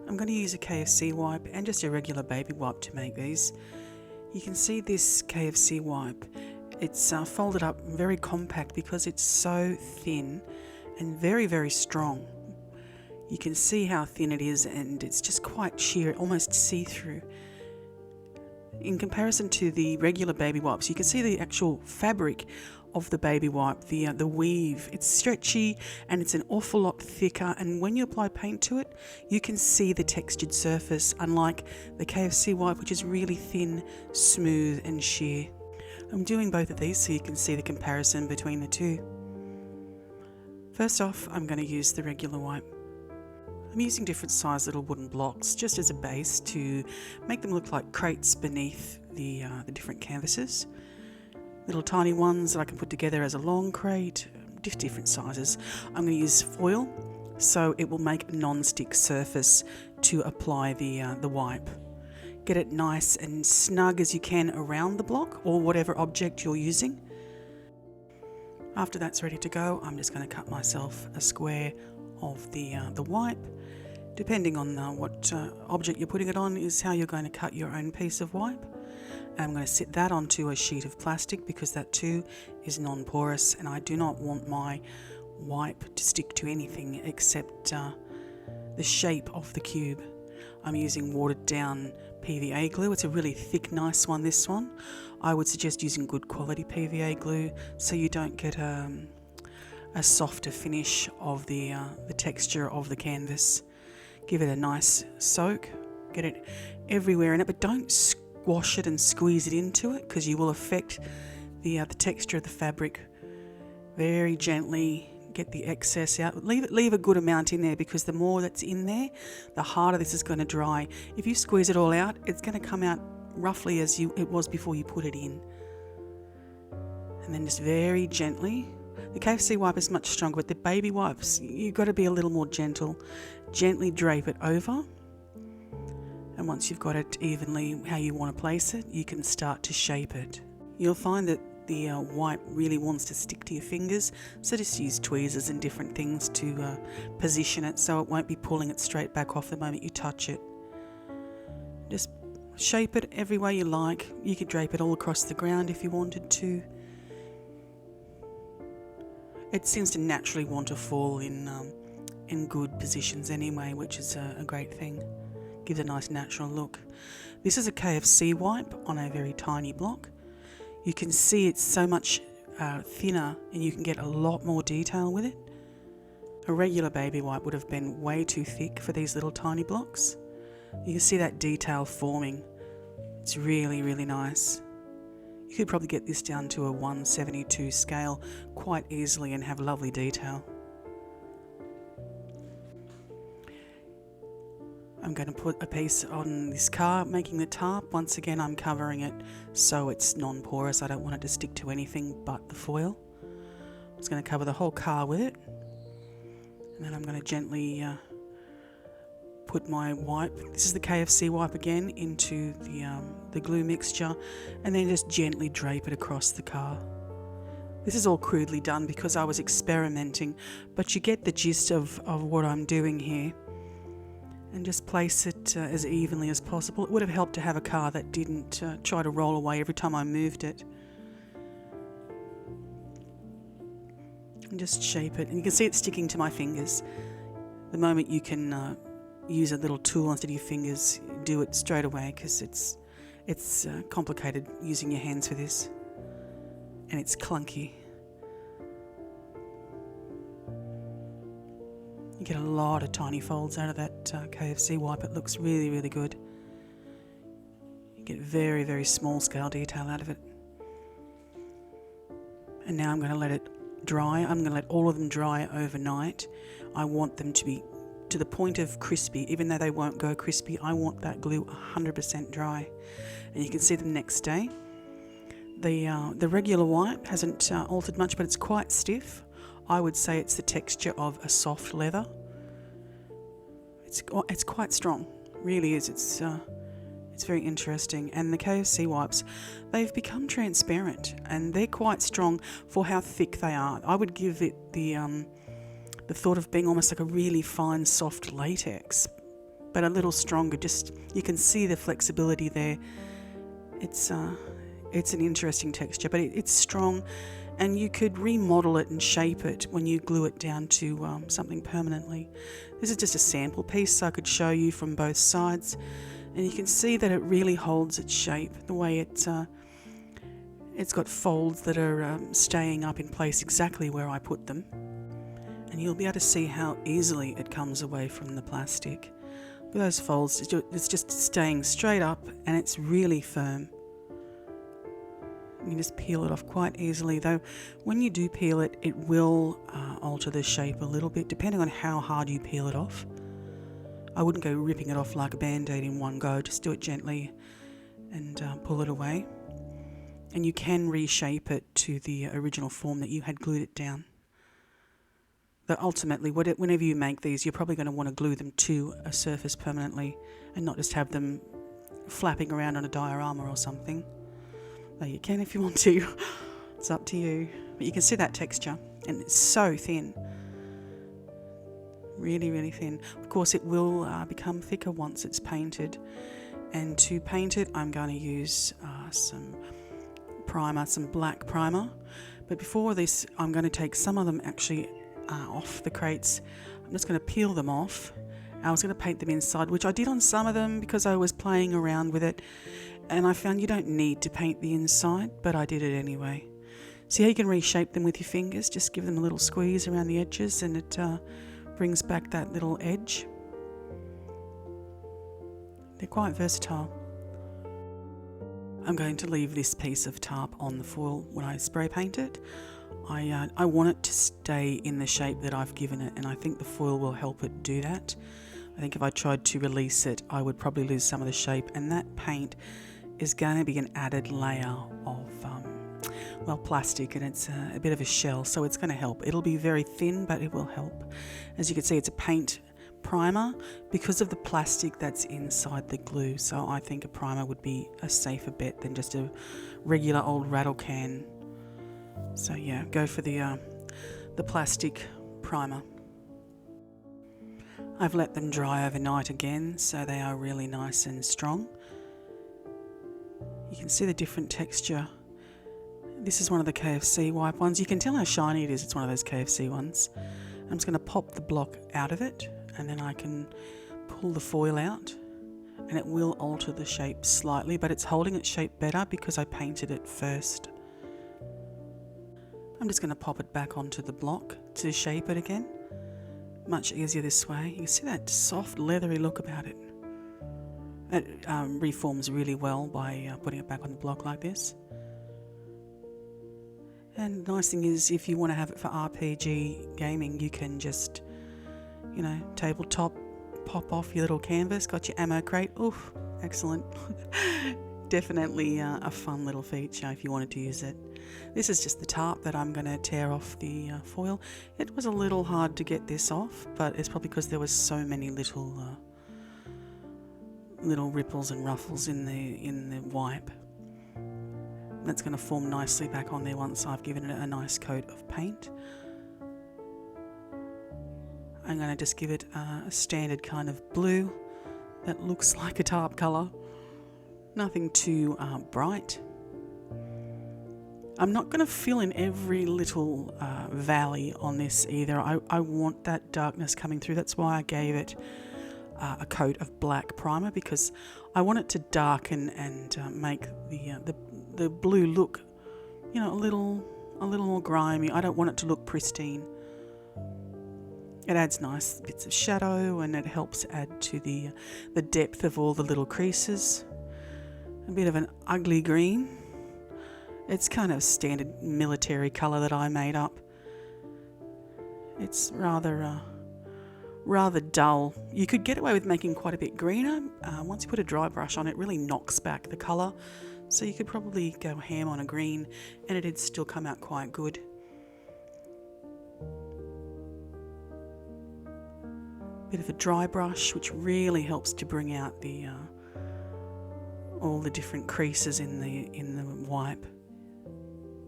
I'm going to use a KFC wipe and just a regular baby wipe to make these. You can see this KFC wipe, it's folded up very compact because it's so thin and very, very strong. You can see how thin it is, and it's just quite sheer, almost see-through. In comparison to the regular baby wipes, you can see the actual fabric of the baby wipe, the weave. It's stretchy and it's an awful lot thicker, and when you apply paint to it, you can see the textured surface, unlike the KFC wipe, which is really thin, smooth and sheer. I'm doing both of these so you can see the comparison between the two. First off, I'm going to use the regular wipe. I'm using different size little wooden blocks just as a base to make them look like crates beneath the different canvases. Little tiny ones that I can put together as a long crate, different sizes. I'm going to use foil so it will make a non-stick surface to apply the wipe. Get it nice and snug as you can around the block or whatever object you're using. After that's ready to go, I'm just going to cut myself a square of the wipe. Depending on what object you're putting it on is how you're going to cut your own piece of wipe. And I'm going to sit that onto a sheet of plastic because that too is non-porous, and I do not want my wipe to stick to anything except the shape of the cube. I'm using watered down PVA glue. It's a really thick, nice one, this one. I would suggest using good quality PVA glue so you don't get a softer finish of the texture of the canvas. Give it a nice soak, get it everywhere in it, but don't squash it and squeeze it into it because you will affect the texture of the fabric. Very gently get the excess out. Leave a good amount in there because the more that's in there, the harder this is going to dry. If you squeeze it all out, it's going to come out roughly as it was before you put it in. And then just very gently. The KFC wipe is much stronger, but the baby wipes, you've got to be a little more gentle. Gently drape it over, and once you've got it evenly how you want to place it, you can start to shape it. You'll find that the wipe really wants to stick to your fingers, so just use tweezers and different things to position it so it won't be pulling it straight back off the moment you touch it. Just shape it every way you like. You could drape it all across the ground if you wanted to. It seems to naturally want to fall in good positions anyway, which is a great thing. Gives a nice natural look. This is a KFC wipe on a very tiny block. You can see it's so much thinner and you can get a lot more detail with it. A regular baby wipe would have been way too thick for these little tiny blocks. You can see that detail forming. It's really, really nice. You could probably get this down to a 1/72 scale quite easily and have lovely detail. I'm going to put a piece on this car, making the tarp. Once again, I'm covering it so it's non-porous. I don't want it to stick to anything but the foil. I'm just going to cover the whole car with it. And then I'm going to gently put my wipe, this is the KFC wipe again, into the glue mixture, and then just gently drape it across the car. This is all crudely done because I was experimenting, but you get the gist of what I'm doing here. And just place it as evenly as possible. It would have helped to have a car that didn't try to roll away every time I moved it. And just shape it, and you can see it sticking to my fingers. The moment you can use a little tool instead of your fingers, do it straight away because it's complicated using your hands for this, and it's clunky. You get a lot of tiny folds out of that KFC wipe. It looks really, really good. You get very, very small scale detail out of it. And now I'm going to let it dry. I'm going to let all of them dry overnight. I want them to be to the point of crispy. Even though they won't go crispy, I want that glue 100% dry. And you can see them next day. The regular wipe hasn't altered much, but it's quite stiff. I would say it's the texture of a soft leather. It's quite strong, really is. It's very interesting. And the KFC wipes, they've become transparent and they're quite strong for how thick they are. I would give it the thought of being almost like a really fine, soft latex, but a little stronger. Just, you can see the flexibility there. It's an interesting texture, but it's strong, and you could remodel it and shape it when you glue it down to something permanently. This is just a sample piece, so I could show you from both sides, and you can see that it really holds its shape. The way it's got folds that are staying up in place exactly where I put them, and you'll be able to see how easily it comes away from the plastic. Look at those folds, it's just staying straight up, and it's really firm. You can just peel it off quite easily, though when you do peel it, it will alter the shape a little bit, depending on how hard you peel it off. I wouldn't go ripping it off like a band-aid in one go, just do it gently and pull it away. And you can reshape it to the original form that you had glued it down. But ultimately, whenever you make these, you're probably going to want to glue them to a surface permanently and not just have them flapping around on a diorama or something. Though you can if you want to. It's up to you. But you can see that texture, and it's so thin. Really, really thin. Of course, it will become thicker once it's painted. And to paint it, I'm going to use some primer, some black primer. But before this, I'm going to take some of them actually off the crates. I'm just going to peel them off. I was going to paint them inside, which I did on some of them because I was playing around with it, and I found you don't need to paint the inside, but I did it anyway. See how you can reshape them with your fingers? Just give them a little squeeze around the edges, and it brings back that little edge. They're quite versatile. I'm going to leave this piece of tarp on the foil when I spray paint it. I want it to stay in the shape that I've given it, and I think the foil will help it do that. I think if I tried to release it, I would probably lose some of the shape, and that paint is going to be an added layer of plastic, and it's a bit of a shell, so it's going to help. It'll be very thin, but it will help. As you can see, it's a paint primer because of the plastic that's inside the glue, so I think a primer would be a safer bet than just a regular old rattle can. So yeah, go for the plastic primer. I've let them dry overnight again, so they are really nice and strong. You can see the different texture. This is one of the KFC wipe ones. You can tell how shiny it is. It's one of those KFC ones. I'm just going to pop the block out of it, and then I can pull the foil out, and it will alter the shape slightly, but it's holding its shape better because I painted it first. I'm just going to pop it back onto the block to shape it again. Much easier this way. You can see that soft leathery look about it. It reforms really well by putting it back on the block like this. And the nice thing is, if you want to have it for RPG gaming, you can just, tabletop, pop off your little canvas, got your ammo crate. Oof, excellent. Definitely a fun little feature if you wanted to use it. This is just the tarp that I'm going to tear off the foil. It was a little hard to get this off, but it's probably because there was so many little ripples and ruffles in the wipe. That's going to form nicely back on there once I've given it a nice coat of paint. I'm going to just give it a standard kind of blue that looks like a tarp colour. Nothing too bright. I'm not going to fill in every little valley on this either. I want that darkness coming through. That's why I gave it a coat of black primer, because I want it to darken and make the blue look, a little more grimy. I don't want it to look pristine. It adds nice bits of shadow, and it helps add to the depth of all the little creases. A bit of an ugly green. It's kind of standard military colour that I made up. It's rather dull. You could get away with making quite a bit greener. Once you put a dry brush on, it really knocks back the colour. So you could probably go ham on a green and it'd still come out quite good. Bit of a dry brush, which really helps to bring out all the different creases in the wipe.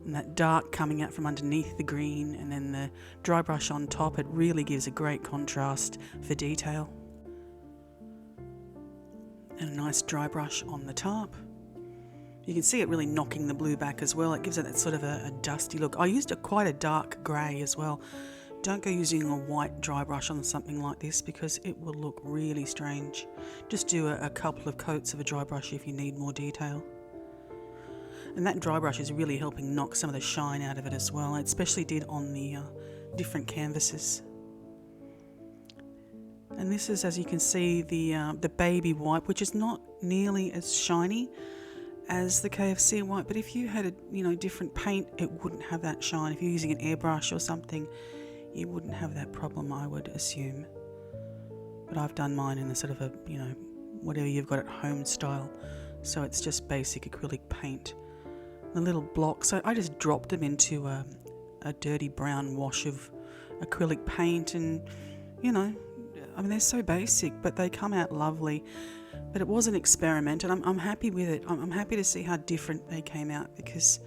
And that dark coming out from underneath the green, and then the dry brush on top, it really gives a great contrast for detail. And a nice dry brush on the tarp. You can see it really knocking the blue back as well. It gives it that sort of a dusty look. I used quite a dark grey as well. Don't go using a white dry brush on something like this because it will look really strange. Just do a couple of coats of a dry brush if you need more detail. And that dry brush is really helping knock some of the shine out of it as well. It especially did on the different canvases. And this is, as you can see, the baby wipe, which is not nearly as shiny as the KFC wipe, but if you had a different paint, it wouldn't have that shine. If you're using an airbrush or something, you wouldn't have that problem, I would assume. But I've done mine in a sort of a whatever you've got at home style, so it's just basic acrylic paint. The little blocks, I just dropped them into a dirty brown wash of acrylic paint, and they're so basic, but they come out lovely. But it was an experiment, and I'm happy with it. I'm happy to see how different they came out, because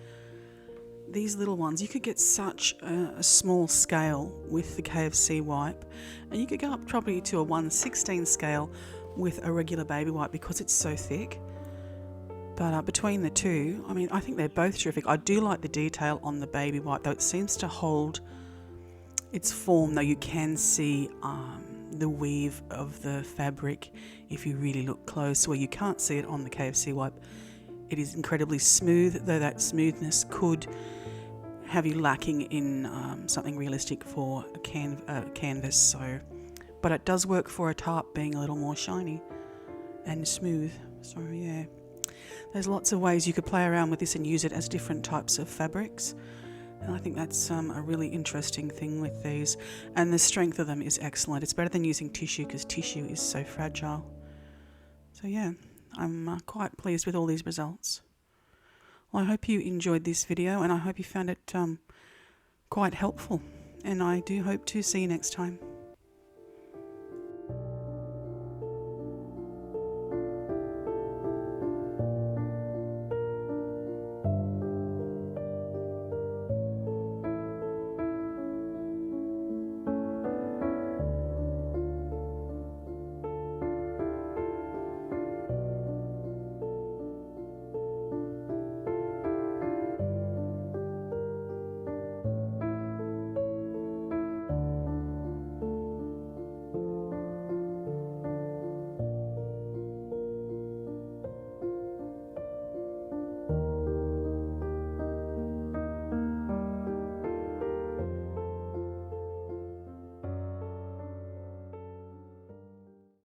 these little ones, you could get such a small scale with the KFC wipe, and you could go up probably to a 1/16 scale with a regular baby wipe because it's so thick. But between the two, I think they're both terrific. I do like the detail on the baby wipe, though it seems to hold its form, though you can see the weave of the fabric if you really look close, where you can't see it on the KFC wipe. It is incredibly smooth, though that smoothness could have you lacking in something realistic for a canvas. But it does work for a tarp being a little more shiny and smooth. So yeah, there's lots of ways you could play around with this and use it as different types of fabrics. And I think that's a really interesting thing with these. And the strength of them is excellent. It's better than using tissue because tissue is so fragile. So yeah, I'm quite pleased with all these results. Well, I hope you enjoyed this video, and I hope you found it quite helpful. And I do hope to see you next time.